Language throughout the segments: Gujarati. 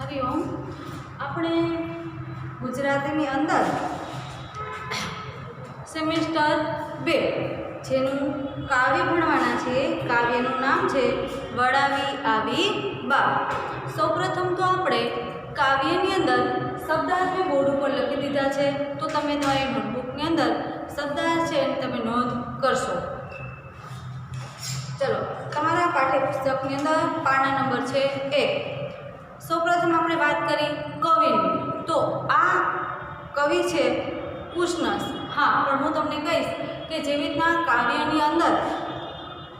हरिओम। આપણે ગુજરાતીની અંદર સેમેસ્ટર 2 જેનું કાવ્ય ભણવાના છે। કાવ્યનું નામ છે વડાવી આવી બા। સૌપ્રથમ તો આપણે કાવ્યની અંદર શબ્દાર્થ મેં બોર્ડ ઉપર લખી દીધા છે, તો તમે તમારી નોટબુકની અંદર શબ્દાર્થ છે તમે નોંધ કરશો। ચલો, તમારા પાઠ્યપુસ્તકની અંદર પાના નંબર છે 1। સૌપ્રથમ આપણે વાત કરી કવિની, તો આ કવિ છે ઉષ્ણસ। हाँ, પણ હું તમને કહીશ કે જેવી રીતના કાવ્યની અંદર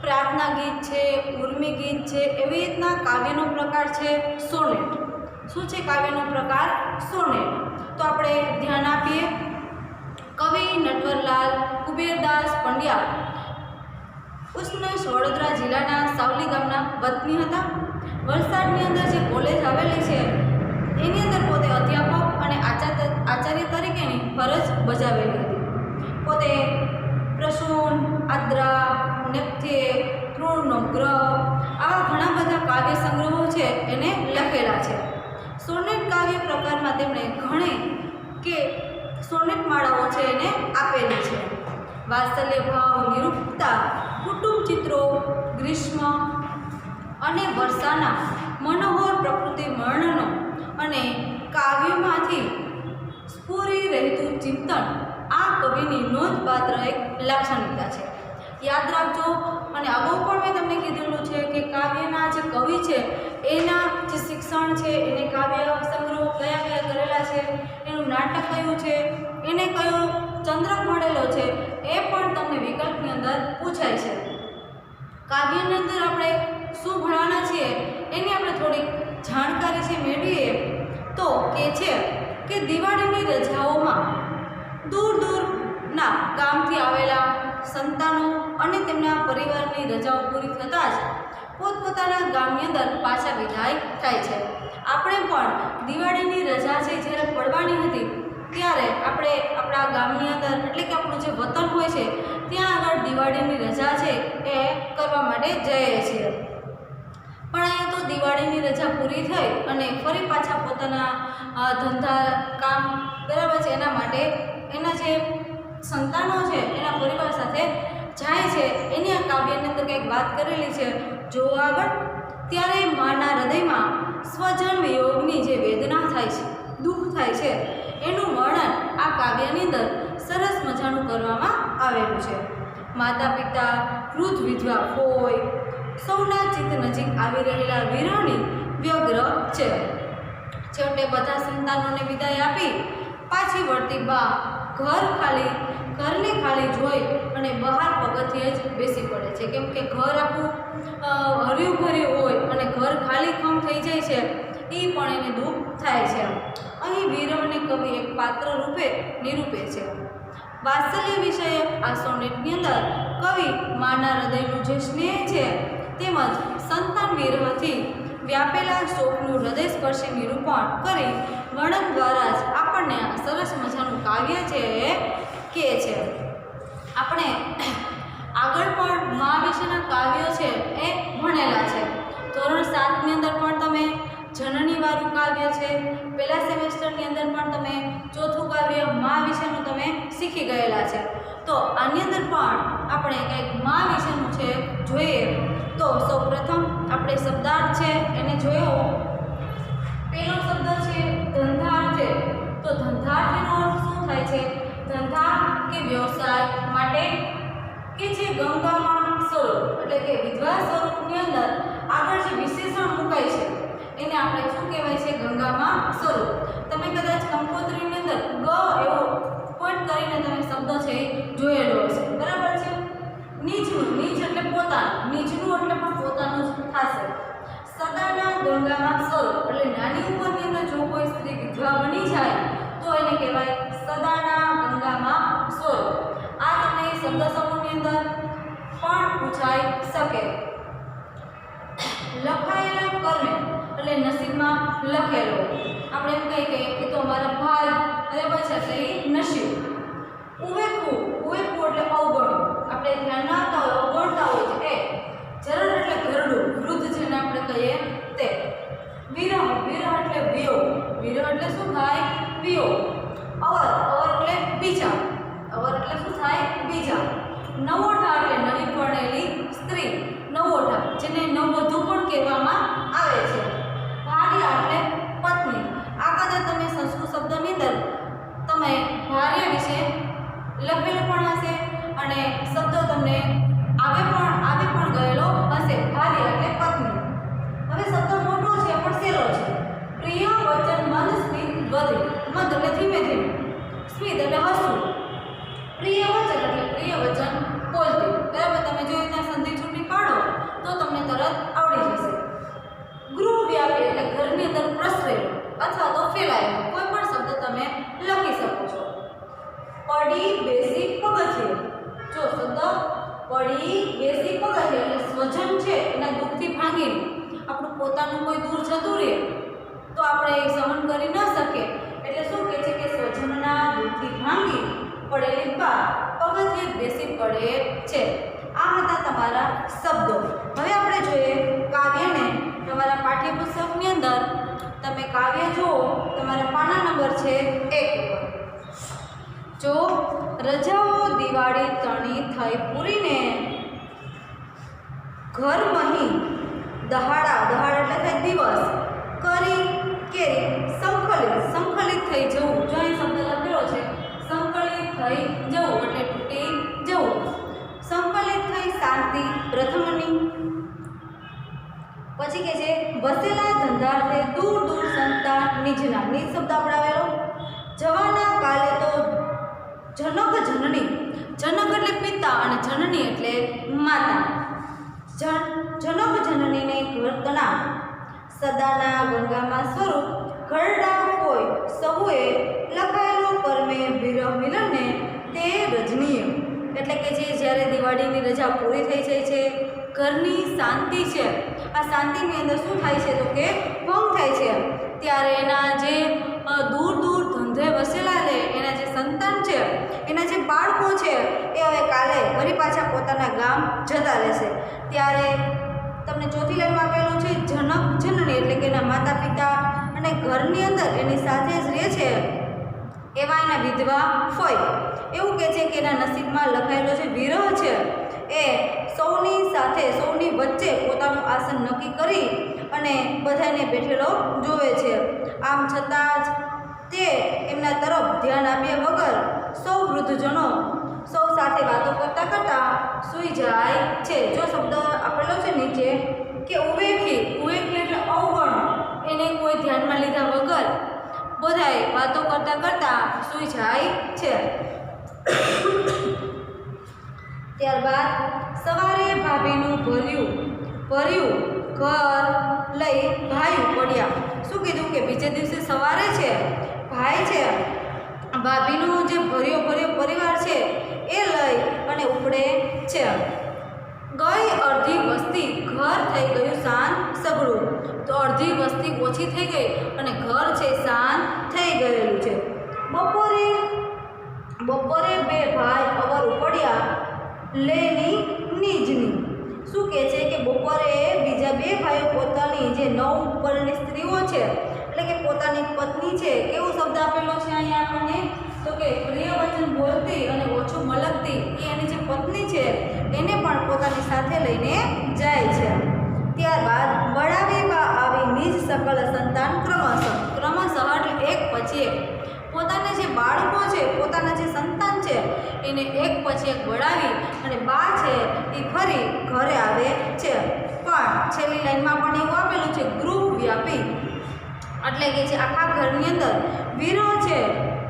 પ્રાર્થના ગીત છે, ઉર્મી ગીત છે, એવી રીતના કાવ્યનો પ્રકાર છે સોનેટ। શું છે કાવ્યનો પ્રકાર? સોનેટ। તો આપણે ધ્યાન આપીએ। કવિ નટવરલાલ કુબેરદાસ પંડ્યા ઉષ્ણસ વડોદરા જિલ્લાના સાવલી ગામના વતની હતા। વલસાડની અંદર જે કોલેજ આવેલી છે એની અંદર પોતે અધ્યાપક અને આચાર્ય તરીકેની ફરજ બજાવેલી હતી। પોતે પ્રસૂન, આદ્રા, નેપથ્ય, તૃણનો ગ્રહ આવા ઘણા બધા કાવ્ય સંગ્રહો છે એને લખેલા છે। સોનેટ કાવ્ય પ્રકારમાં તેમણે ઘણી કે સોનેટ માળાઓ છે એને આપેલી છે। વાત્સલ્ય ભાવ, નિરૂપતા, કુટુંબ ચિત્રો, ગ્રીષ્મ અને વર્ષાના મનોહર પ્રકૃતિ વર્ણનો અને કાવ્યમાંથી સ્ફુરી રહેતું ચિંતન આ કવિની નોંધપાત્ર એક લાક્ષણિકતા છે। યાદ રાખજો, અને અગાઉ પણ મેં તમને કીધેલું છે કે કાવ્યના જે કવિ છે એના જે શિક્ષણ છે, એને કાવ્ય સંગ્રહો કયા કયા કરેલા છે, એનું નાટક કયું છે, એને કયો ચંદ્રક મળેલો છે, એ પણ તમને વિકલ્પની અંદર પૂછાય છે। કાવ્યની અંદર આપણે શું ભણવાના છીએ એની આપણે થોડીક જાણકારી છે મેળવીએ તો કે છે કે દિવાળીની રજાઓમાં દૂર દૂરના ગામથી આવેલા સંતાનો અને તેમના પરિવારની રજાઓ પૂરી થતાં જ પોતપોતાના ગામની અંદર પાછા વિદાય થાય છે। આપણે પણ દિવાળીની રજા છે જ્યારે પડવાની હતી ત્યારે આપણે આપણા ગામની અંદર એટલે કે આપણું જે વતન હોય છે ત્યાં આગળ દિવાળીની રજા છે એ કરવા માટે જઈએ છીએ। પણ અહીંયા તો દિવાળીની રજા પૂરી થઈ અને ફરી પાછા પોતાના ધંધા કામ બરાબર છે એના માટે એના જે સંતાનો છે એના પરિવાર સાથે જાય છે। એની આ કાવ્યની અંદર કંઈક વાત કરેલી છે, જો આગળ। ત્યારે માના હૃદયમાં સ્વજન વિયોગની જે વેદના થાય છે, દુઃખ થાય છે, એનું વર્ણન આ કાવ્યની અંદર સરસ મજાનું કરવામાં આવેલું છે। માતા પિતા, વૃદ્ધ વિધવા હોય, સૌના ચિત્ત નજીક આવી રહેલા વિરહની વ્યગ્ર છે। છેવટે બધા સંતાનોને વિદાય આપી પાછી વળતી બા ઘરને ખાલી જોઈ અને બહાર પગથિયે જ બેસી પડે છે, કેમ કે ઘર આખું હર્યું ભર્યું હોય અને ઘર ખાલી ખમ થઈ જાય છે, એ પણ એને દુઃખ થાય છે। અહીં વિરહને કવિ એક પાત્ર રૂપે નિરૂપે છે। વાત્સલ્ય વિષયક આ સોનેટની અંદર કવિ માના હૃદયનું જે સ્નેહ છે તેમજ સંતાન વિરહથી વ્યાપેલા શોકનું હૃદયસ્પર્શી નિરૂપણ કરી વર્ણન દ્વારા જ આપણને આ સરસ મજાનું કાવ્ય છે એ કહે છે। આપણે આગળ પણ મા વિશેના કાવ્યો છે એ ભણેલા છે। ધોરણ 7ની અંદર પણ તમે જનનીવાળું કાવ્ય છે, પહેલા સેમેસ્ટરની અંદર પણ તમે ચોથું કાવ્ય મા વિશેનું તમે શીખી ગયેલા છે। તો આની અંદર પણ આપણે કંઈક મા વિશેનું છે જોઈએ તો સૌપ્રથમ આપણે શબ્દાર્થ છે એને જોયો। પહેલો શબ્દ છે ધંધાર્થે। તો ધંધાર્થનો અર્થ શું થાય છે? ધંધા કે વ્યવસાય માટે કે જે ગંગામાં સ્વરૂપ એટલે કે વિધવા સ્વરૂપની અંદર આગળ જે વિશેષણ મુકાય છે એને આપણે શું કહેવાય છે? ગંગામાં સ્વરૂપ। તમે કદાચ કંકોત્રીની અંદર ગ એવો પોઈન્ટ કરીને તમે શબ્દ છે જોયેલો હશે, બરાબર છે? નીચનું, નીચ એટલે પોતાનું, નીચનું એટલે પણ પોતાનું જ થશે। સદાના ગંગામાં સ્વરૂપ એટલે નાની ઉંમરની અંદર જો કોઈ સ્ત્રી વિધવા બની જાય તો એને કહેવાય સદાના ગંગામાં સ્વરૂપ। આ તમને શબ્દ સમૂહની અંદર પણ પૂછાઈ શકે। લખાયેલા કર્મે એટલે નસીબમાં લખેલો, આપણે એમ કહીએ કે તો અમારા ભાઈ બરાબર છે એટલે એ નસીબ। ઉવેકું એટલે અવગણું, આપણે ધ્યાન ના આપતા હોય અવગણતા હોય છે એ। જરણ એટલે ઘરડું, વૃદ્ધ જેને આપણે કહીએ તે। વિરહ એટલે ઘરની અંદર પ્રસરેલો અથવા તો ફેલાયેલો કોઈ પણ શબ્દ તમે લખી શકો છો. પડી બેસી પગથિયે. જો શબ્દ પડી બેસી પગથિયે એટલે સ્વજન છે એના દુઃખથી ભાંગીને આપણું પોતાનું કોઈ દૂર જતું રહે તો આપણે એ સહન કરી ન શકીએ એટલે શું કહે છે કે સ્વજનના દુઃખથી ભાંગી પડેલી બા પગથિયે બેસી પડે છે. આ હતા તમારા શબ્દો. હવે આપણે જોઈએ કાવ્યને. તમારા પાઠ્યપુસ્તકની અંદર તમે કાવ્ય જુઓ, તમારા પાના નંબર છે 1 ઉપર. જો રજાઓ દિવાળી તણી થઈ પૂરીને ઘર મહી દહાડા એટલે થાય દિવસ કરી કેરી સંકલિત થઈ જવું. જો અહીં શબ્દ લખેલો છે સંકલિત થઈ જવું એટલે તૂટી જવું. સંકલિત થઈ શાંતિ પ્રથમની. પછી કે છે વસેલા ધંધાર્થે દૂર દૂર સંતા નિજના. નિજ શબ્દ આપણે આવેલો. જવાના કાલે તો જનક જનની. જનક એટલે પિતા અને જનની એટલે માતા. જનક જનનીને ઘરતણા સદાના ગંગામાં સ્વરૂપ ઘરડા હોય સહુએ લખાયેલો કર્મે વિરહ મિલનને તે રજનીય. એટલે કે જે જ્યારે દિવાળીની રજા પૂરી થઈ જાય છે, ઘરની શાંતિ છે, આ શાંતિની અંદર શું થાય છે તો કે ભંગ થાય છે, ત્યારે એના જે દૂર દૂર ધંધે વસેલા લે એના જે સંતાન છે, એના જે બાળકો છે એ હવે કાલે ફરી પાછા પોતાના ગામ જતા રહેશે. ત્યારે તમને ચોથી લાઈનમાં આપેલું છે જનક જનની એટલે કે એના માતા પિતા અને ઘરની અંદર એની સાથે જ રહે છે એવા એના વિધવા હોય. એવું કહે છે કે એના નસીબમાં લખાયેલો જે વિરહ છે એ સૌની સાથે સૌની વચ્ચે પોતાનું આસન નક્કી કરી અને બધાને બેઠેલો જોવે છે. આમ છતાં જ તે એમના તરફ ધ્યાન આપ્યા વગર સૌ વૃદ્ધજનો સૌ સાથે વાતો કરતા કરતા સૂઈ જાય છે. જો શબ્દ આપેલો છે નીચે કે ઉવેખી એટલે અવગણ, એને કોઈ ધ્યાનમાં લીધા વગર બધાય વાતો કરતા કરતા સૂઈ જાય છે. ત્યારબાદ સવારે ભાભીનું ભર્યું ઘર લઈ ભાઈ પડ્યા. શું કીધું કે બીજે દિવસે સવારે છે ભાઈ છે ભાભીનું જે ભર્યો પરિવાર છે એ લઈ અને ઉપડે છે. ગઈ અડધી વસ્તી ઘર થઈ ગયું શાંત સગડું. તો અડધી વસ્તી ઓછી થઈ ગઈ અને ઘર છે શાંત થઈ ગયેલું છે. બપોરે બે ભાઈ અવર ઉપડ્યા લેની નીજની. શું કહે છે કે બપોરે બીજા બે ભાઈઓ પોતાની જે નવ ઉપરની સ્ત્રીઓ છે એટલે કે પોતાની પત્ની છે, કેવો શબ્દ આપેલો છે અહીંયા આપણને તો કે પ્રિય વચન બોલતી અને ઓછું મલકતી એ એની જે પત્ની છે એને પણ પોતાની સાથે લઈને જાય છે. ત્યારબાદ બળાવી બા આવી નિજ સકલ સંતાન ક્રમશઃ એટલે એક પછી એક પોતાના જે બાળકો છે, પોતાના જે સંતાન છે એને એક પછી એક બળાવી અને બા છે એ ફરી ઘરે આવે છે. પણ છેલ્લી લાઈનમાં પણ એવું આપેલું છે ગૃહ વ્યાપી એટલે કે જે આખા ઘરની અંદર વિરહ છે,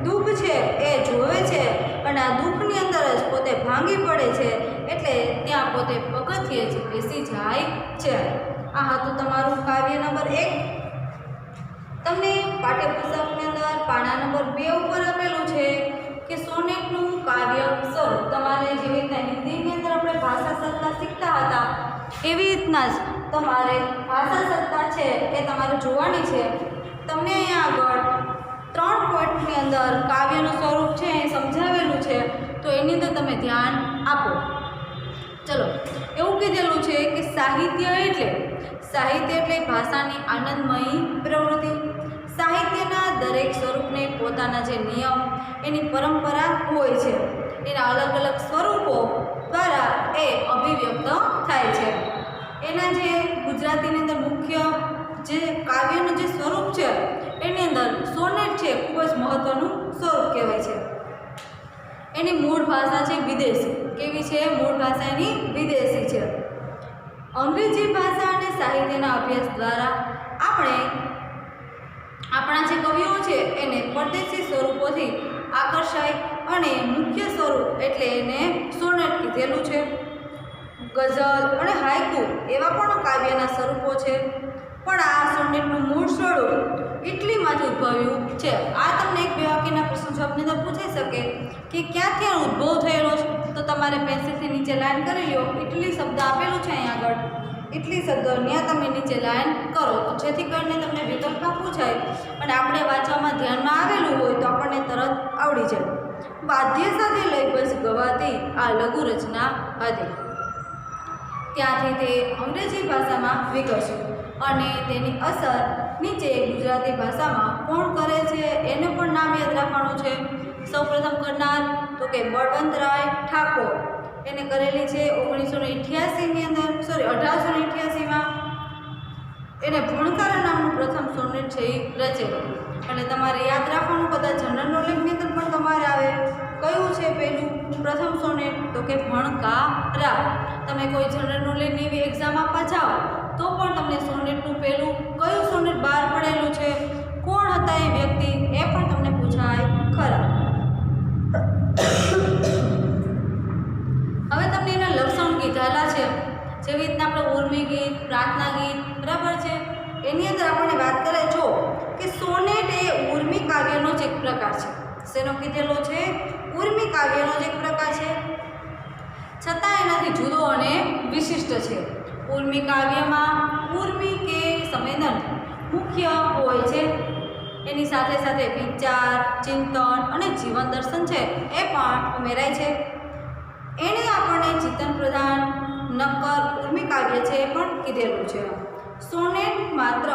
દુઃખ છે એ જોવે છે અને આ દુઃખની અંદર જ પોતે ભાંગી પડે છે એટલે ત્યાં પોતે પગથિયે જ બેસી જાય છે. આ હતું તમારું કાવ્ય નંબર 1. તમને પાઠ્યપુસ્તકની અંદર પાના નંબર 2 ઉપર આપેલું છે કે સોનેટનું કાવ્ય સ્વરૂપ. તમારે જેવી રીતના હિન્દીની અંદર આપણે ભાષા સત્તા શીખતા હતા એવી રીતના જ તમારે ભાષા સત્તા છે એ તમારે જોવાની છે. તમને અહીંયા આગળ 3 પોઈન્ટની અંદર કાવ્યનું સ્વરૂપ છે એ સમજાવેલું છે તો એની અંદર તમે ધ્યાન આપો. ચલો, એવું કીધેલું છે કે સાહિત્ય એટલે ભાષાની આનંદમયી પ્રવૃત્તિ. સાહિત્યના દરેક સ્વરૂપને પોતાના જે નિયમ એની પરંપરા હોય છે, એના અલગ અલગ સ્વરૂપો દ્વારા એ અભિવ્યક્ત થાય છે. એના જે ગુજરાતીની અંદર મુખ્ય જે કાવ્યનું જે સ્વરૂપ છે એની અંદર સોનેટ છે ખૂબ જ મહત્ત્વનું સ્વરૂપ કહેવાય છે. એની મૂળ ભાષા છે વિદેશી. કેવી છે? મૂળ ભાષા એની વિદેશી છે. અંગ્રેજી ભાષા અને સાહિત્યના અભ્યાસ દ્વારા આપણે આપણા જે કવિઓ છે એને પરદેશી સ્વરૂપોથી આકર્ષાય અને મુખ્ય સ્વરૂપ એટલે એને સોનેટ કીધેલું છે. ગઝલ અને હાઇકુ એવા પણ કાવ્યના સ્વરૂપો છે છે, પણ આ સોનેટનું મૂળ સ્વરૂપ ઇટલીમાંથી ઉદ્ભવ્યું છે. આ તમને એક બે વાક્યના પ્રશ્ન જવાબની અંદર પૂછાઈ શકે કે ક્યાંથી આનો ઉદ્ભવ થયેલો છે, તો તમારે પેન્સિલથી નીચે લાઈન કરી લો. ઇટલી શબ્દ આપેલું છે અહીંયા આગળ, ઇટલી શબ્દ ત્યાં તમે નીચે લાઈન કરો, તો જેથી કરીને તમને વિકલ્પમાં પૂછાય અને આપણે વાંચવામાં ધ્યાનમાં આવેલું હોય તો આપણને તરત આવડી જાય. વાદ્ય સાથે લયબદ્ધ ગવાતી આ લઘુ રચના હતી. ત્યાંથી તે અંગ્રેજી ભાષામાં વિકસ્યું અને તેની અસર નીચે ગુજરાતી ભાષામાં કોણ કરે છે એને પણ નામ યાદ રાખવાનું છે. સૌપ્રથમ કરનાર તો કે બળવંતરાય ઠાકોર, એને કરેલી છે 1888ની અંદર, સોરી 1888માં. એને ભણકારા નામનું પ્રથમ સોનેટ છે એ રચેલું. અને તમારે યાદ રાખવાનું, કદાચ જનરલ નોલેજની અંદર પણ તમારે આવે કયું છે પહેલું પ્રથમ સોનેટ, તો કે ભણકારા. તમે કોઈ જનરલ નોલેજની એવી એક્ઝામ આપવા જાઓ તો પણ તમને સોનેટનું પહેલું કયું સોનેટ બહાર પડેલું છે, કોણ હતા એ વ્યક્તિ, એ પણ તમને પૂછાય ખરા. હવે તમને એના લક્ષણ કીધેલા છે, જેવી રીતના આપણે ઉર્મી ગીત, પ્રાર્થના ગીત, બરાબર છે. એની અંદર આપણને વાત કરે જો કે સોનેટ એ ઉર્મી કાવ્યનો જ એક પ્રકાર છે. શેનો કીધેલો છે? ઉર્મી કાવ્યનો જ એક પ્રકાર છે, છતાં એનાથી જુદો અને વિશિષ્ટ છે. ઉર્મી કાવ્યમાં ઉર્મી કે સંવેદન મુખ્ય હોય છે, એની સાથે સાથે વિચાર, ચિંતન અને જીવન દર્શન છે એ પણ ઉમેરાય છે. એને આપણને ચિંતન પ્રધાન નક્કર ઉર્મી કાવ્ય છે એ પણ કીધેલું છે. સોનેટ માત્ર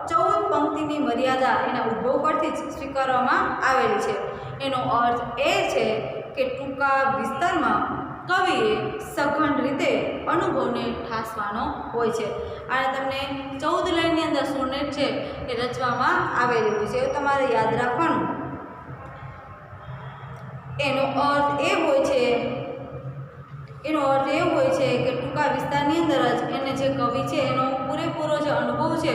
14 પંક્તિની મર્યાદા એના ઉદ્ભવ પરથી જ સ્વીકારવામાં આવેલી છે. એનો અર્થ એ છે કે ટૂંકા વિસ્તારમાં કવિએ સઘન રીતે અનુભવને ઠાસવાનો હોય છે. અને તમને 14 લાઈનની અંદર સોનેટ છે એ રચવામાં આવેલી હોય છે, એવું તમારે યાદ રાખવાનું. એનો અર્થ એ હોય છે કે ટૂંકા વિસ્તારની અંદર જ એને જે કવિ છે એનો પૂરેપૂરો જે અનુભવ છે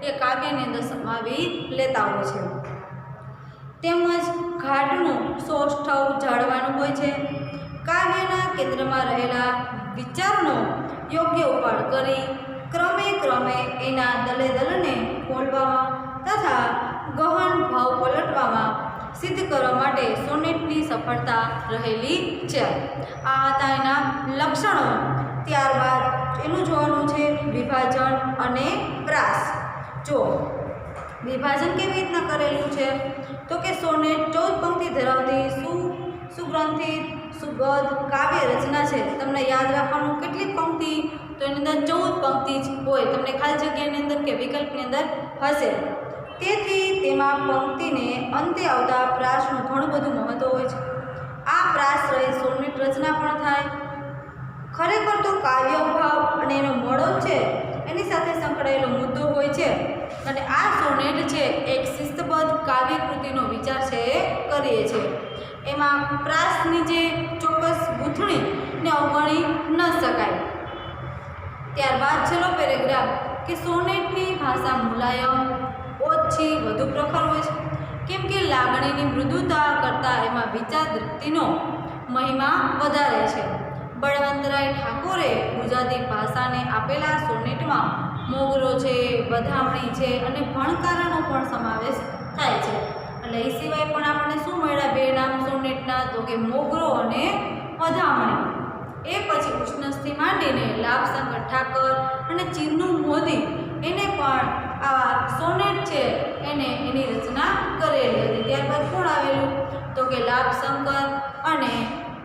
એ કાવ્યની અંદર સમાવી લેતા હોય છે. તેમજ ઘાટનું સૌષ્ઠવ જાળવવાનું હોય છે. કાવ્યના કેન્દ્રમાં રહેલા વિચારનો યોગ્ય ઉપાડ કરી ક્રમે ક્રમે એના દલે દલને ખોલવામાં તથા ગહન ભાવ પલટવામાં સિદ્ધ કરવા માટે સોનેટની સફળતા રહેલી છે. આ હતા એના લક્ષણો. ત્યારબાદ એનું જોવાનું છે વિભાજન અને પ્રાસ. જો વિભાજન કેવી રીતના કરેલું છે, તો કે સોનેટ 14 પંક્તિ ધરાવતી સુગ્રંથિત સુગધ કાવ્ય રચના છે. તમને યાદ રાખવાનું કેટલી પંક્તિ, તો એની અંદર 14 પંક્તિ જ હોય. તમને ખાલી જગ્યાની અંદર કે વિકલ્પની અંદર હશે. તેથી તેમાં પંક્તિને અંતે આવતા પ્રાસનું ઘણું બધું મહત્વ હોય છે. આ પ્રાસ રહિત સોનેટ રચના પણ થાય. ખરેખર તો કાવ્ય ભાવ અને એનો મળો છે એની સાથે સંકળાયેલો મુદ્દો હોય છે. અને આ સોનેટ છે એક શિસ્તબદ્ધ કાવ્ય કૃતિનો વિચાર છે એ કરીએ છીએ. એમાં પ્રાસની જે ચોક્કસ ગૂંથણીને અવગણી ન શકાય. ત્યારબાદ છેલ્લો પેરેગ્રાફ કે સોનેટની ભાષા મુલાયમ, ઓછી, વધુ પ્રખર હોય છે, કેમ કે લાગણીની મૃદુતા કરતાં એમાં વિચાર દૃષ્ટિનો મહિમા વધારે છે. બળવંતરાય ઠાકોરે ગુજરાતી ભાષાને આપેલા સોનેટમાં મોગરો છે, વધામણી છે અને ભણકારાનો પણ સમાવેશ થાય છે. એટલે એ સિવાય પણ આપણને શું મળ્યા બે નામ સોનેટના, તો કે મોગરો અને વધામણી. એ પછી ઉષ્ણસથી માંડીને લાભશંકર ઠાકર અને ચિન્નુ મોદી એને પણ આવા સોનેટ છે એને એની રચના કરેલી હતી. ત્યારબાદ કોણ આવેલું, તો કે લાભશંકર અને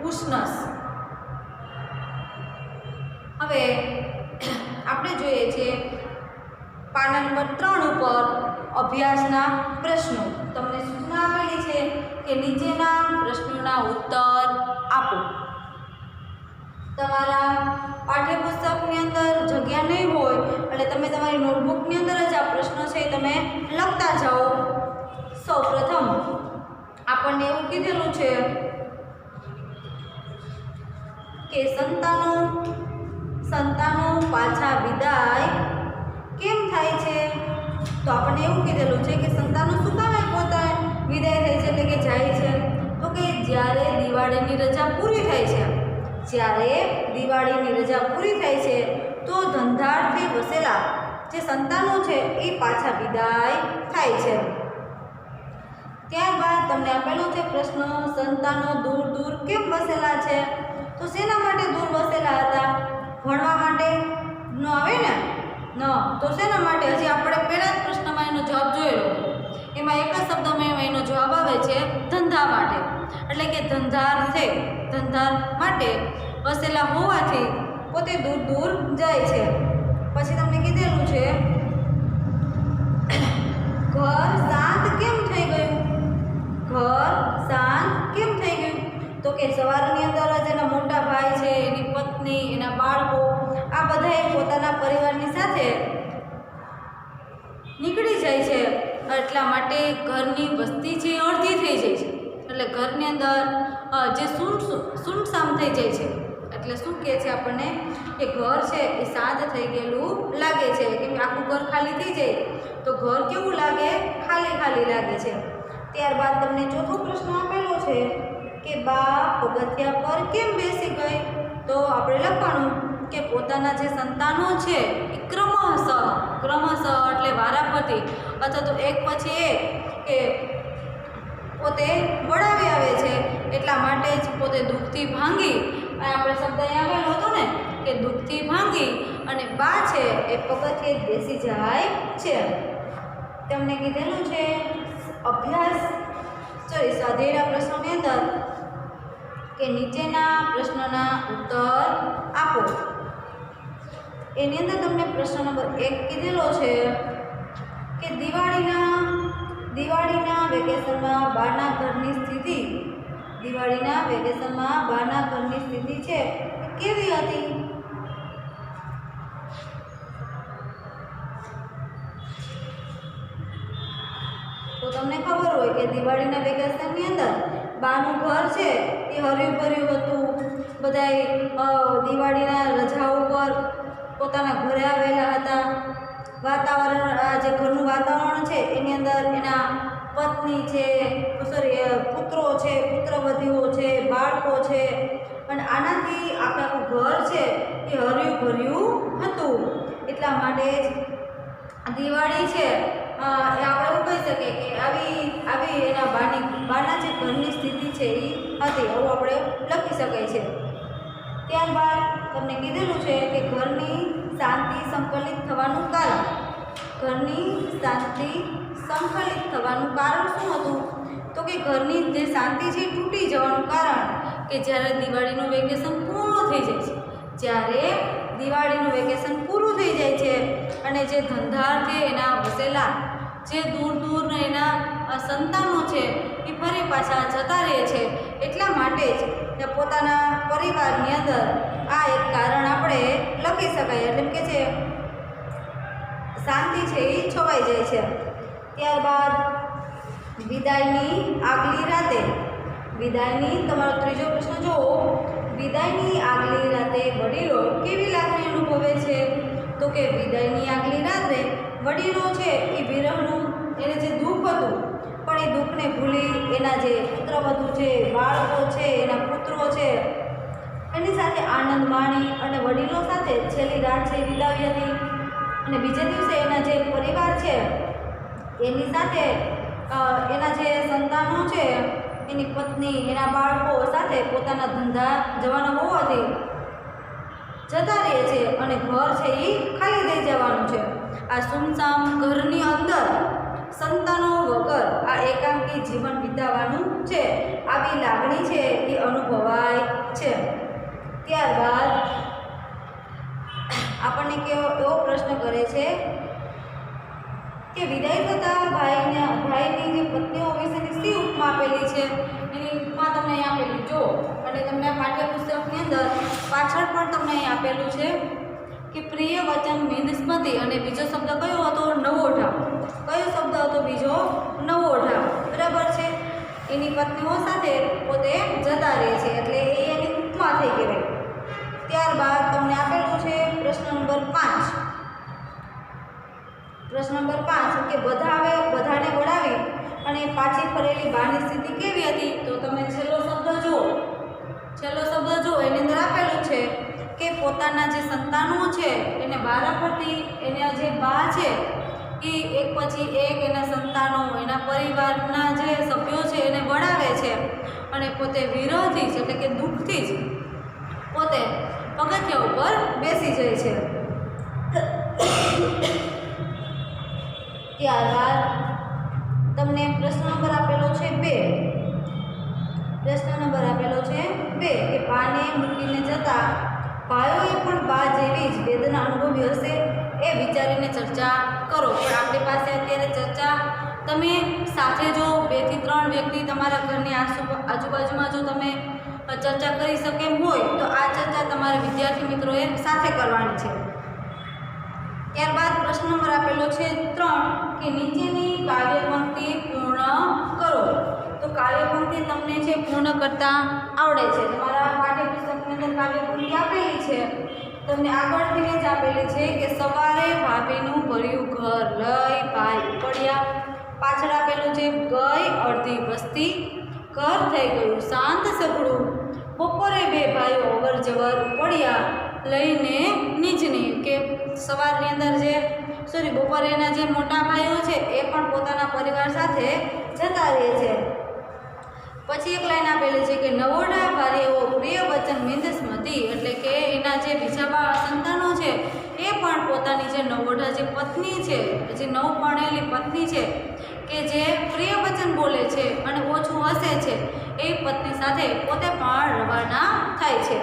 ઉષ્ણસ. હવે આપણે જોઈએ છીએ પાના નંબર 3 ઉપર અભ્યાસના પ્રશ્નો. તમને સૂચના આપેલી છે કે નીચેના પ્રશ્નોના ઉત્તર આપો. તમારા પાઠ્યપુસ્તકની અંદર જગ્યા નહીં હોય એટલે તમે તમારી નોટબુકની અંદર જ આ પ્રશ્નો છે તમે લખતા જાઓ. સૌપ્રથમ આપણને એવું કીધેલું છે કે સંતાનો પાછા વિદાય કેમ થાય છે, તો આપણને એવું કીધેલું છે કે સંતાનો શું કામ પોતા વિદાય થાય છે એટલે કે જાય છે, તો કે જ્યારે દિવાળીની રજા પૂરી થાય છે તો ધંધારથી વસેલા જે સંતાનો છે એ પાછા વિદાય થાય છે. ત્યારબાદ તમને આપેલો છે પ્રશ્ન, સંતાનો દૂર દૂર કેમ વસેલા છે? તો શેના માટે દૂર વસેલા હતા? ભણવા માટે ન આવે ને? ન તો શેના માટે? હજી આપણે પહેલા જ પ્રશ્નમાં એનો જવાબ જોયેલો, એમાં એક જ શબ્દમાં એનો જવાબ આવે છે ધંધા માટે. એટલે કે ધંધાર છે, ધંધાર માટે વસેલા હોવાથી પોતે દૂર દૂર જાય છે. પછી તમને કીધેલું છે ઘર શાંત કેમ થઈ ગયું? ઘર શાંત કેમ થઈ ગયું? તો કે સવારની અંદર જ એના મોટા ભાઈ છે, એની પત્ની, એના બાળકો, આ બધાએ પોતાના પરિવારની સાથે નીકળી જાય છે. એટલા માટે ઘરની વસ્તી છે અડધી થઈ જાય છે. એટલે ઘરની અંદર જે સુનસામ થઈ જાય છે. એટલે શું કહે છે આપણને કે ઘર છે એ શાંત થઈ ગયેલું લાગે છે. કેમ કે આખું ઘર ખાલી થઈ જાય તો ઘર કેવું લાગે? ખાલી ખાલી લાગે છે. ત્યારબાદ તમને ચોથો પ્રશ્ન આપેલો છે કે બા પગથિયા પર કેમ બેસી ગઈ? તો આપણે લખવાનું કે પોતાના જે સંતાનો છે એ ક્રમશઃ એટલે વારાફરતી અથવા તો એક પછી એક કે પોતે વળાવી આવે છે. એટલા માટે જ પોતે દુઃખથી ભાંગી, અને આપણે શબ્દ અહીંયા આવેલો હતો ને કે દુઃખથી ભાંગી અને બા છે એ પગથિયે બેસી જાય છે. તમને કીધેલું છે સ્વાધ્યાયના પ્રશ્નોની અંદર કે નીચેના પ્રશ્નના ઉત્તર આપો. એની અંદર તમને પ્રશ્ન નંબર 1 કીધેલો છે કે દિવાળીના વેકેશનમાં બાના ઘરની સ્થિતિ છે એ કેવી હતી? તો તમને ખબર હોય કે દિવાળીના વેકેશનની અંદર બાનું ઘર છે એ હર્યું ભર્યું હતું. બધાય દિવાળીના રજાઓ પર પોતાના ઘરે આવેલા હતા. વાતાવરણ, આ જે ઘરનું વાતાવરણ છે એની અંદર એના પત્ની છે, પુત્રો છે, પુત્રવધૂઓ છે, બાળકો છે, અને આનાથી આખું ઘર છે એ હર્યું ભર્યું હતું. એટલા માટે જ દિવાળી છે એ આપણે એવું કહી શકીએ કે આવી એના બાના જે ઘરની સ્થિતિ છે એ હતી, એવું આપણે લખી શકાય છે. ત્યારબાદ તમને કીધેલું છે કે ઘરની શાંતિ સંકલિત થવાનું કારણ. ઘરની શાંતિ સંકલિત થવાનું કારણ શું હતું? તો કે ઘરની જે શાંતિ છે તૂટી જવાનું કારણ કે જ્યારે દિવાળીનું વેકેશન પૂરું થઈ જાય છે અને જે ધંધાર છે એના વસેલા જે દૂર દૂરના એના સંતાનો છે એ ફરી પાછા જતા રહે છે. એટલા માટે જ પોતાના પરિવારની અંદર આ એક કારણ આપણે લખી શકાય. એટલે કે જે શાંતિ છે એ છવાઈ જાય છે. ત્યારબાદ વિદાયની આગલી રાતે, તમારો ત્રીજો પ્રશ્ન જુઓ. વિદાયની આગલી રાતે વડીલો કેવી લાગણી અનુભવે છે? તો કે વિદાયની આગલી રાત્રે વડીલો છે એ વિરહનું એને જે દુઃખ હતું પણ એ દુઃખને ભૂલી એના જે પુત્રવધુ છે, બાળકો છે, એના પુત્રો છે એની સાથે આનંદ માણી અને વડીલો સાથે છેલ્લી રાત છે વિતાવી હતી. અને બીજે દિવસે એના જે પરિવાર છે એની સાથે એના જે સંતાનો છે, એની પત્ની, એના બાળકો સાથે પોતાના ધંધા જવાના હોવાથી જતા રહે છે અને ઘર છે એ ખાલી થઈ જવાનું છે. આ સુમસામ ઘરની અંદર સંતાનો વગર આ એકાંકી જીવન વિતાવવાનું છે. આવી લાગણી છે એ અનુભવાય છે. ત્યારબાદ આપણને એવો પ્રશ્ન કરે છે કે વિદાય થતા ભાઈની જે પત્નીઓ વિશેની શી ઉપમા આપેલી છે? એની ઉપમા તમને અહીં આપેલી જો, અને તમને પાઠ્યપુસ્તકની અંદર પાછળ પણ તમને અહીં આપેલું છે કે પ્રિય વચન મિંદસ્મતિ, અને બીજો શબ્દ કયો હતો? નવોઢા. કયો શબ્દ હતો બીજો? નવોઢા. બરાબર છે. એની પત્નીઓ સાથે પોતે જતા રહે છે એટલે એ એની ઉપમા થઈ કહેવાય. ત્યારબાદ તમને આપેલું છે પ્રશ્ન નંબર 5. પ્રશ્ન નંબર 5 કે બધાને વળાવી અને પાછી ફરેલી બાની સ્થિતિ કેવી હતી? તો તમે છેલ્લો શબ્દ જુઓ. એની અંદર આપેલું છે કે પોતાના જે સંતાનો છે એને વારાફરતી એના જે બા છે એ એક પછી એક એના સંતાનો, એના પરિવારના જે સભ્યો છે એને વળાવે છે અને પોતે વિરહથી જ એટલે કે દુઃખથી જ પોતે પગથિયા ઉપર બેસી જાય છે. ત્યારબાદ તમને પ્રશ્ન નંબર આપેલો છે 2. પ્રશ્ન નંબર આપેલો છે 2 કે બાને મૂકીને જતા ભાઈઓએ પણ બા જેવી જ વેદના અનુભવી હશે એ વિચારીને ચર્ચા કરો. પણ આપણી પાસે અત્યારે ચર્ચા તમે સાથે જો 2 થી 3 વ્યક્તિ તમારા ઘરની આજુબાજુમાં જો તમે ચર્ચા કરી શકે એમ હોય તો આ ચર્ચા તમારા વિદ્યાર્થી મિત્રોએ સાથે કરવાની છે. ત્યારબાદ પ્રશ્ન નંબર આપેલો છે 3 કે નીચેની કાવ્ય પંક્તિ પૂર્ણ કરો. તો કાવ્ય પંક્તિ તમને છે પૂર્ણ કરતા આવડે છે. તમારા પાઠ્યપુસ્તકની અંદર કાવ્ય પંક્તિ આપેલી છે, તમને આગળથી જ આપેલી છે કે સવારે ભાભીનું ભર્યું ઘર લઈ ભાઈ પડ્યા. પાછળ આપેલું છે ગઈ અડધી વસ્તી, ઘર થઈ ગયું શાંત સઘળું, બપોરે 2 ભાઈઓ અવર જવર પડ્યા લઈને નીચની. કે સવારની અંદર બપોરેના જે મોટા ભાઈઓ છે એ પણ પોતાના પરિવાર સાથે જતા રહે છે. પછી એક લાઈન આપેલી છે કે નવોઢા ભાર્યાઓ પ્રિય વચન મિંદસ્મતી, એટલે કે એના જે બીજા સંતાનો છે એ પણ પોતાની જે નવોઢા જે પત્ની છે, જે નવ પરણેલી પત્ની છે કે જે પ્રિય વચન બોલે છે અને ઓછું હસે છે એ પત્ની સાથે પોતે પણ રવાના થાય છે.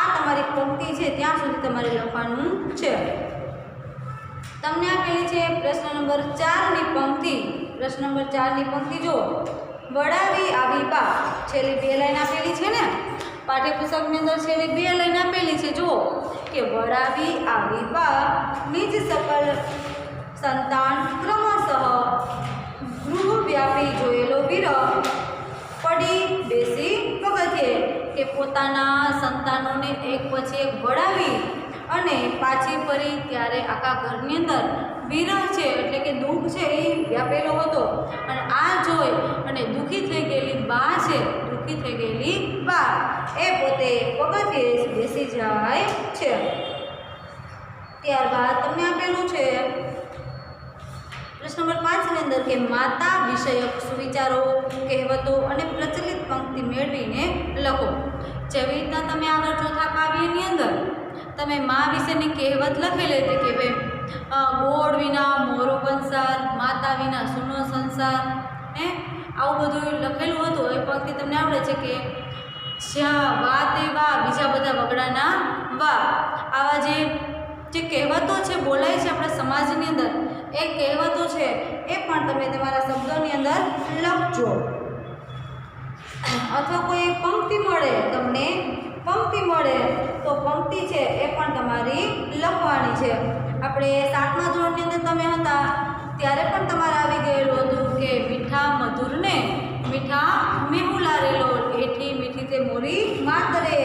આ તમારી પંક્તિ છે ત્યાં સુધી તમારે લખવાનું છે. તમને આપેલી છે પ્રશ્ન નંબર 4ની પંક્તિ. પ્રશ્ન નંબર 4ની પંક્તિ જો વડાવી આવી બા, છેલ્લી 2 લાઈન આપેલી છે ને પાઠ્યપુસ્તકની અંદર, છેલ્લી 2 લાઈન આપેલી છે જો કે વડાવી આવી બા નિજ સકલ સંતાન ક્રમશઃ ગૃહ વ્યાપી જોયેલો વિરહ પડી બેસી પગથિયે. કે પોતાના સંતાનોને એક પછી એક વડાવી અને પાછી ફરી ત્યારે આખા ઘરની અંદર વિરહ છે એટલે કે દુઃખ છે એ વ્યાપેલો હતો. અને આ જોઈ અને દુઃખી થઈ ગયેલી બા છે, દુઃખી થઈ ગયેલી બા એ પોતે પગથિયે બેસી જાય છે. ત્યારબાદ તમને આપેલું છે પ્રશ્ન નંબર 5ની અંદર કે માતા વિષયક સુવિચારો, કહેવતો અને પ્રચલિત પંક્તિ મેળવીને લખો. જેવી રીતના તમે આગળ ચોથા કાવ્યની અંદર તમે મા વિશેની કહેવત લખેલી હતી કે ભાઈ ગોળ વિના મોરો કંસાર, માતા વિના સૂનો સંસાર, આવું બધું લખેલું હતું. એ પંક્તિ તમને આવડે છે કે જ્યાં વા તે વા બીજા બધા વગડાના વા. આવા જે કહેવતો છે બોલાય છે આપણા સમાજની અંદર, એ કહેવતો છે એ પણ તમે તમારા શબ્દોની અંદર લખજો. અથવા કોઈ પંક્તિ મળે તમને, પંક્તિ મળે તો પંક્તિ છે એ પણ તમારી લખવાની છે. આપણે 7મા ધોરણની અંદર તમે હતા ત્યારે પણ તમારે આવી ગયેલું હતું કે મીઠા મધુરને મીઠા મેહુલા રેલો, એઠી મીઠી તે મોરી માતરે,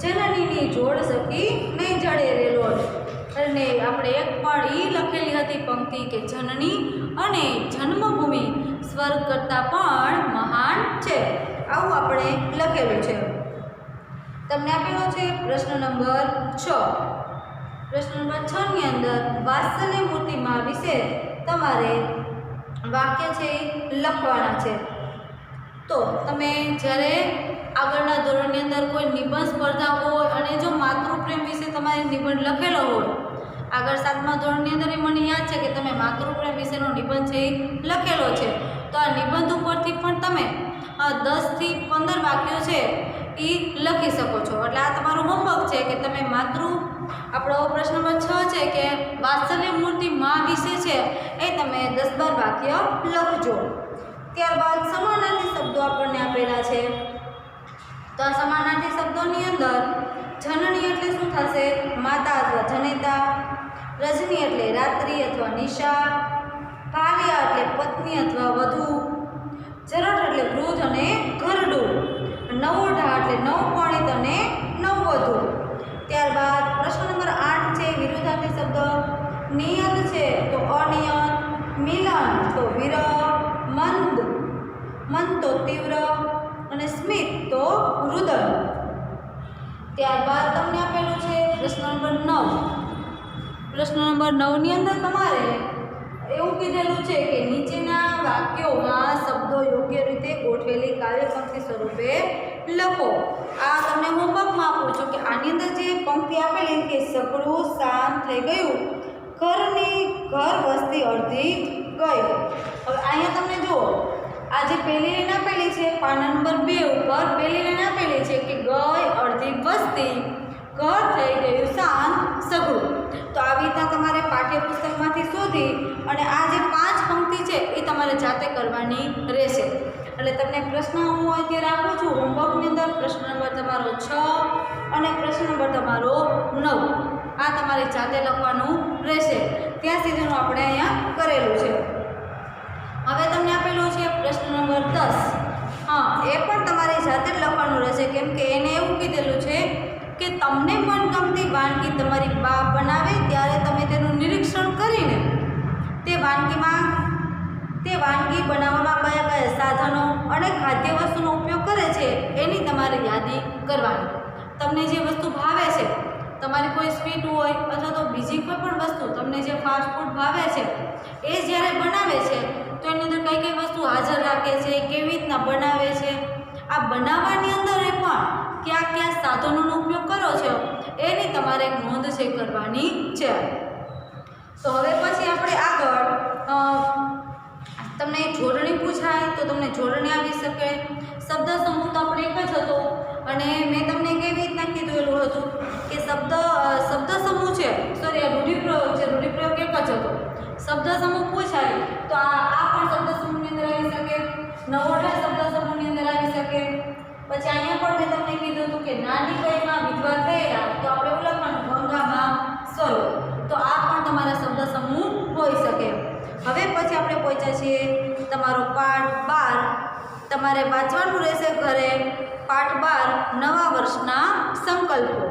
જનનીની જોડ સખી નહીં જડે રેલો. અને આપણે એક પણ એ લખેલી હતી પંક્તિ કે જનની અને જન્મભૂમિ સ્વર્ગ કરતાં પણ મહાન છે. આવું આપણે લખેલું છે. તમને આપેલો છે પ્રશ્ન નંબર 6. પ્રશ્ન નંબર 6ની અંદર વાત્સલ્ય મૂર્તિમાં વિશે તમારે વાક્ય છે લખવાના છે. તો તમે જ્યારે આગળના ધોરણની અંદર કોઈ નિબંધ સ્પર્ધા હોય અને જો માતૃપ્રેમ વિશે તમારે નિબંધ લખેલો હોય, આગળ 7મા ધોરણની અંદર મને યાદ છે કે તમે માતૃપ્રેમ વિશેનો નિબંધ છે એ લખેલો છે. તો આ નિબંધ ઉપરથી પણ તમે 10 થી 15 વાક્યો છે એ લખી શકો છો. એટલે આ તમારું હોમવર્ક છે કે તમે આપણો પ્રશ્ન નંબર 6 છે કે વાત્સલ્ય મૂર્તિ માં વિશે છે એ તમે 10-12 વાક્ય લખજો. ત્યારબાદ સમાનાર્થી શબ્દો આપણને આપેલા છે. તો આ સમાનાર્થી શબ્દોની અંદર જનની એટલે શું થશે? માતા અથવા જનેતા. રજની એટલે રાત્રિ અથવા નિશા. ભાર્યા એટલે પત્ની અથવા વધુ. જરઠ એટલે વૃદ્ધ અને ઘરડું. નવોઢા એટલે નવપણિત અને નવવધુ. ત્યારબાદ પ્રશ્ન નંબર 8 છે વિરુદ્ધાર્થી શબ્દ. નિયત છે તો અનિયત. મિલન તો વિરહ. મંદ તો તીવ્ર અને સ્મિત તો રુદન. ત્યારબાદ તમને આપેલું છે પ્રશ્ન નંબર 9 પ્રશ્ન નંબર 9 ની અંદર તમારે એવું કીધેલું છે કે નીચેના વાક્યોમાં શબ્દો યોગ્ય રીતે ગોઠવેલી કાવ્ય પંક્તિ સ્વરૂપે લખો. આ તમને હોમવર્કમાં આપું છું કે આની અંદર જે પંક્તિ આપેલી કે સઘળું શાંત થઈ ગયું, ઘર વસ્તી અડધી ગઈ. હવે અહીંયા તમને જુઓ, આ જે પહેલી લાઈન આપેલી છે પાના નંબર 2 ઉપર પહેલી લાઈન આપેલી છે કે ગઈ અડધી વસ્તી, ઘર થઈ ગયું શાંત, સઘળું. તો આવી રીતના તમારે પાઠ્યપુસ્તકમાંથી શોધી અને આ જે 5 પંક્તિ છે એ તમારે જાતે કરવાની રહેશે. એટલે તમને પ્રશ્ન હું અત્યારે આપું છું હોમવર્કની અંદર. પ્રશ્ન નંબર તમારો 6 અને પ્રશ્ન નંબર તમારો 9 આ તમારે જાતે લખવાનું રહેશે. ત્યાં સુધીનું આપણે અહીંયા કરેલું છે. હવે તમને આપેલું છે પ્રશ્ન નંબર 10. હા, એ પણ તમારી જાતે જ લખવાનું રહેશે, કેમ કે એને એવું કીધેલું છે કે તમને મનગમતી વાનગી તમારી બા બનાવે ત્યારે તમે તેનું નિરીક્ષણ કરીને તે વાનગી બનાવવામાં કયા કયા સાધનો અને ખાદ્ય વસ્તુનો ઉપયોગ કરે છે એની તમારે યાદી કરવાની. તમને જે વસ્તુ ભાવે છે, તમારી કોઈ સ્વીટ હોય અથવા તો બીજી કોઈ પણ વસ્તુ તમને જે ફાસ્ટ ફૂડ ભાવે છે એ જ્યારે બનાવે છે તો એની અંદર કઈ કઈ વસ્તુ હાજર રાખે છે, કેવી રીતના બનાવે છે, આ બનાવવાની અંદર એ પણ કયા સાધનોનો ઉપયોગ કરો છો એની તમારે એક નોંધ છે કરવાની છે. તો હવે પછી આપણે આગળ તમને જોડણી પૂછાય તો તમને જોડણી આવી શકે. શબ્દ સમૂહ તો આપણે એક જ હતો અને મેં તમને કેવી રીતના કીધેલું હતું કે શબ્દ સમૂહ છે, સોરી રૂઢિપ્રયોગ છે, રૂઢિપ્રયોગ એક જ હતો. શબ્દ સમૂહ પૂછાય તો આ પણ શબ્દ સમૂહની અંદર આવી શકે, નવોઢા શબ્દ સમૂહની અંદર આવી શકે. પછી અહીંયા પણ મેં તમને કીધું હતું કે નાની વયમાં વિધવા થયેલા તો આપણે એવું લખવાનું ગંગામાં સ્વરૂપ. તો આ પણ તમારા શબ્દ સમૂહ હોઈ શકે. હવે પછી આપણે પહોંચ્યા છીએ તમારો પાઠ 12. તમારે વાંચવાનું રહેશે ઘરે પાઠ 12 નવા વર્ષના સંકલ્પો.